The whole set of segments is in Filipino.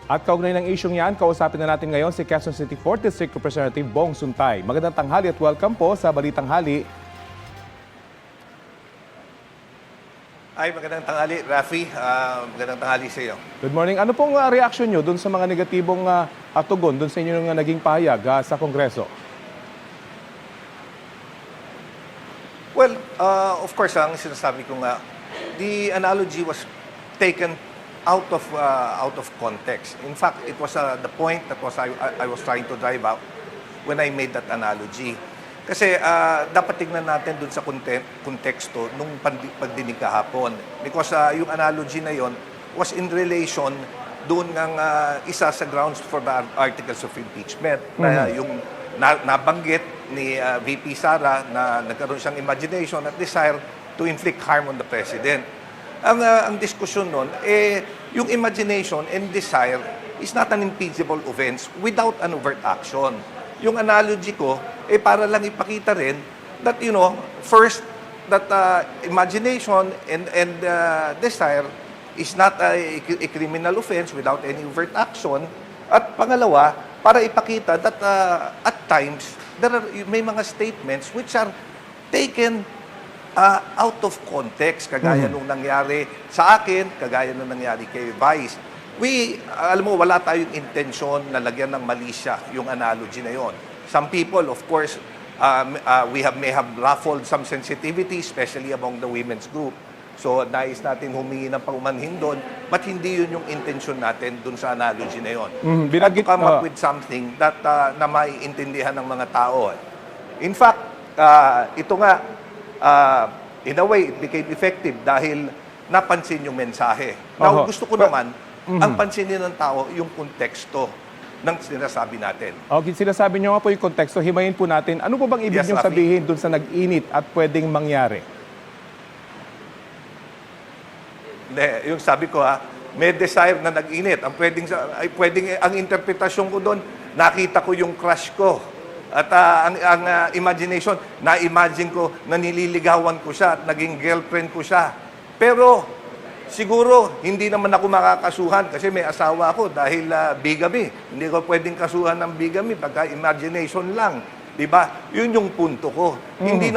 At kaugnay ng isyong yan, kausapin na natin ngayon si Quezon City 4th District Representative Bong Suntay. Magandang tanghali at welcome po sa Balitang Hali. Ay, magandang tanghali, Rafi. Magandang tanghali sa iyo. Good morning. Ano pong reaction nyo dun sa mga negatibong tugon dun sa inyong naging pahayag sa Kongreso? Well, of course, ang sinasabi ko nga, the analogy was taken out of context. In fact, it was the point that I was trying to drive out when I made that analogy. Kasi dapat tignan natin dun sa konteksto nung pagdinig kahapon. Because yung analogy na yon was in relation doon ng isa sa grounds for the articles of impeachment. Na yung nabanggit ni VP Sara na nagkaroon siyang imagination at desire to inflict harm on the President. Ang diskusyon nun, yung imagination and desire is not an impeachable offense without an overt action. Yung analogy ko, para lang ipakita rin that, first, that imagination and desire is not a criminal offense without any overt action. At pangalawa, para ipakita that at times, may mga statements which are taken out of context, kagaya nung nangyari sa akin, kagaya nung nangyari kay Vice. Alam mo, wala tayong intensyon na lagyan ng malisya yung analogy na yon. Some people, of course, may have ruffled some sensitivity, especially among the women's group. So, nais natin humingi ng paumanhin doon, but hindi yun yung intensyon natin doon sa analogy na yon. At to come up with something that na maiintindihan ng mga tao. In fact, ito nga, in a way, it became effective dahil napansin yung mensahe. Now, gusto ko naman, ang pansinin ng tao, yung konteksto ng sinasabi natin. Okay, sinasabi nyo nga po yung konteksto, himayin po natin. Ano po bang ibig nyo sabihin dun sa nag-init at pwedeng mangyari? Yung sabi ko may desire na nag-init. Ang ang interpretasyon ko doon, nakita ko yung crush ko. At ang imagination, na-imagine ko na nililigawan ko siya at naging girlfriend ko siya. Pero siguro hindi naman ako makakasuhan kasi may asawa ako dahil bigamy. Hindi ko pwedeng kasuhan ng bigamy pagka imagination lang. 'Di ba? Yun yung punto ko. Hindi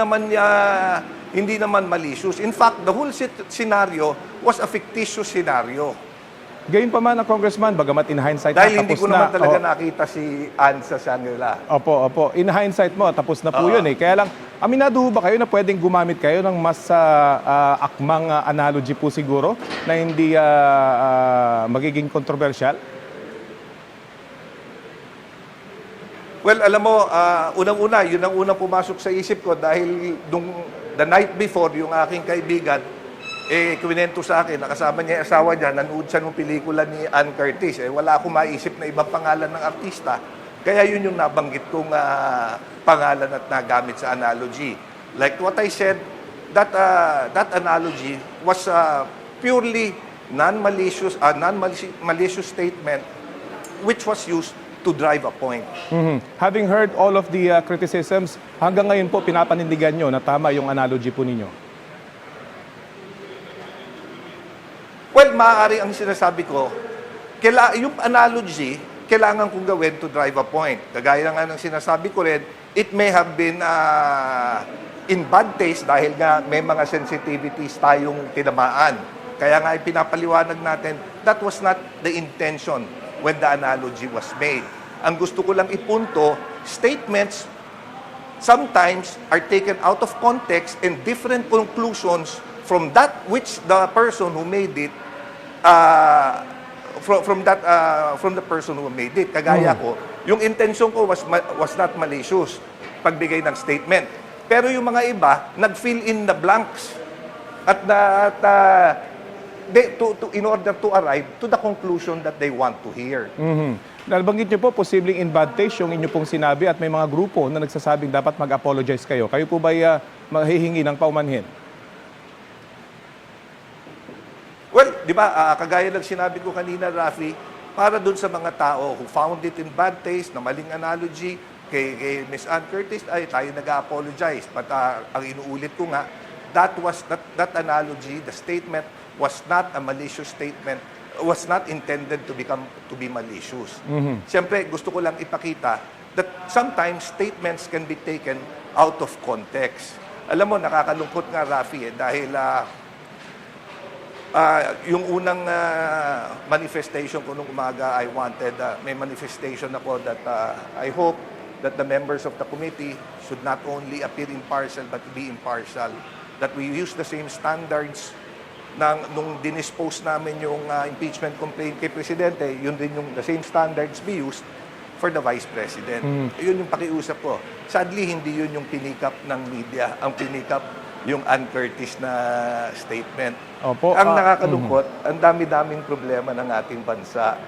naman malicious. In fact, the whole scenario was a fictitious scenario. Gayon pa man ang congressman, bagamat in hindsight dahil na, hindi ko naman talaga nakita si Ann sa Shangri-La. Opo. In hindsight mo, tapos na po yun eh. Kaya lang, aminado ho ba kayo na pwedeng gumamit kayo ng mas akmang analogy po siguro na hindi magiging controversial? Well, alam mo, unang-una, yun ang unang pumasok sa isip ko dahil the night before, yung aking kaibigan, kwinento sa akin, nakasama niya yung asawa niya, nanood siya ng pelikula ni Ann Curtis. Wala akong maisip na ibang pangalan ng artista. Kaya yun yung nabanggit kong pangalan at nagamit sa analogy. Like what I said, that analogy was purely non-malicious statement which was used to drive a point. Having heard all of the criticisms, hanggang ngayon po pinapanindigan nyo na tama yung analogy po ninyo? Well, maaari ang sinasabi ko, yung analogy, kailangan kong gawin to drive a point. Kagaya nga ng sinasabi ko rin, it may have been in bad taste dahil nga may mga sensitivities tayong tinamaan. Kaya nga ipinapaliwanag natin, that was not the intention when the analogy was made. Ang gusto ko lang ipunto, statements sometimes are taken out of context and different conclusions from that which the person who made it from the person who made it. Kagaya ko, yung intention ko was not malicious pagbigay ng statement. Pero yung mga iba nag-fill in the blanks in order to arrive to the conclusion that they want to hear. Nabanggit niyo po, posibleng in bad taste yung inyo pong sinabi at may mga grupo na nagsasabing dapat mag-apologize kayo. Kayo po ba'y mahihingi ng paumanhin? Well, di ba, kagaya ng sinabi ko kanina, Rafi, para dun sa mga tao who found it in bad taste, na maling analogy, kay Ms. Ann Curtis, ay tayo nag-apologize. But ang inuulit ko nga, that analogy, the statement, was not a malicious statement was not intended to be malicious. Siyempre, gusto ko lang ipakita that sometimes statements can be taken out of context. Alam mo, nakakalungkot nga, Rafi, dahil yung unang manifestation ko nung umaga, may manifestation ako that I hope that the members of the committee should not only appear impartial but be impartial. That we use the same standards nung dinispose namin yung impeachment complaint kay Presidente, yun din yung the same standards be used for the Vice President. Yun yung pakiusap ko. Sadly, hindi yun yung pinikap ng media. Ang pinikap yung Ann Curtis na statement. Opo, Ang nakakalungkot, ang dami-daming problema ng ating bansa.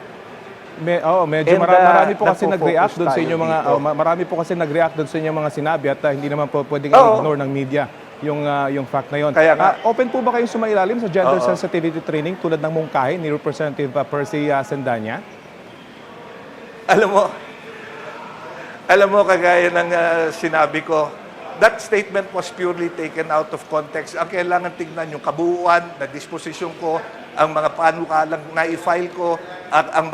Medyo And, marami po kasi nagpo-focus nag-react doon sa tayo inyong mga dito. marami po kasi nag-react doon sa inyong mga sinabi at hindi naman po pwedeng Oo. ignore ng media yung fact na yon. Kaya nga. Open po ba kayong sumailalim sa gender Oo. sensitivity training tulad ng mungkahi ni Representative Percy Sendanya? Alam mo, kagaya ng sinabi ko, that statement was purely taken out of context. Ang kailangan tignan yung kabuuan na disposisyon ko, ang mga panukalang na-file ko, at ang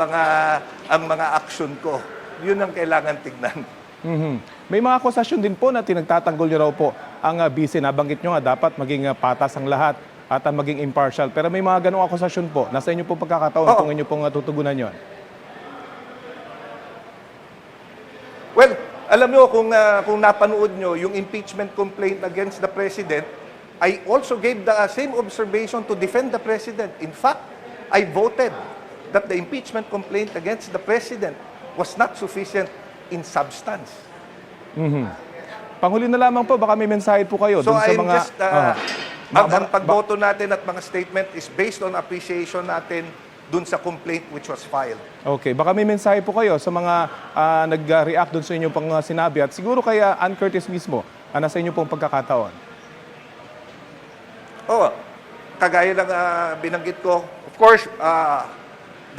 mga action ko. Yun ang kailangan tignan. May mga akusasyon din po na tinagtatanggol niyo raw po ang BC. Nabanggit niyo nga dapat maging patas ang lahat at maging impartial. Pero may mga ganong akusasyon po. Nasa inyo po pagkakataon Oo. kung inyo pong tutugunan yon. Well, alam nyo, kung napanood nyo yung impeachment complaint against the President, I also gave the same observation to defend the President. In fact, I voted that the impeachment complaint against the President was not sufficient in substance. Panghuli na lamang po, baka may mensahe po kayo So dun sa I'm mga... just, ang pagboto natin at mga statement is based on appreciation natin dun sa complaint which was filed. Okay, baka may mensahe po kayo sa mga nag-react dun sa inyong pang sinabi at siguro kaya Ann Curtis mismo, nasa inyo pong pagkakataon. Kagaya ng binanggit ko, of course,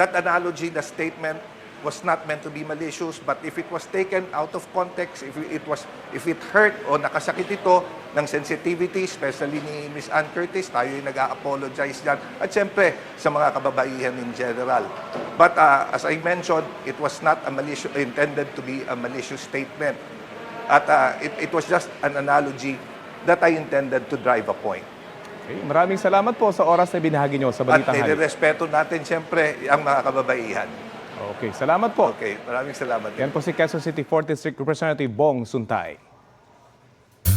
that analogy, the statement was not meant to be malicious, but if it was taken out of context, if it hurt o nakasakit ito ng sensitivity, especially ni Ms. Ann Curtis, tayo yung nag-apologize dyan. At siyempre, sa mga kababaihan in general. But as I mentioned, it was not intended to be a malicious statement. At it was just an analogy that I intended to drive a point. Okay, maraming salamat po sa oras na binahagi nyo sa At Balitang Halik. nirespeto natin siyempre ang mga kababaihan. Okay, salamat po. Okay, maraming salamat. Yan po si Quezon City 4th District Representative Bong Suntay.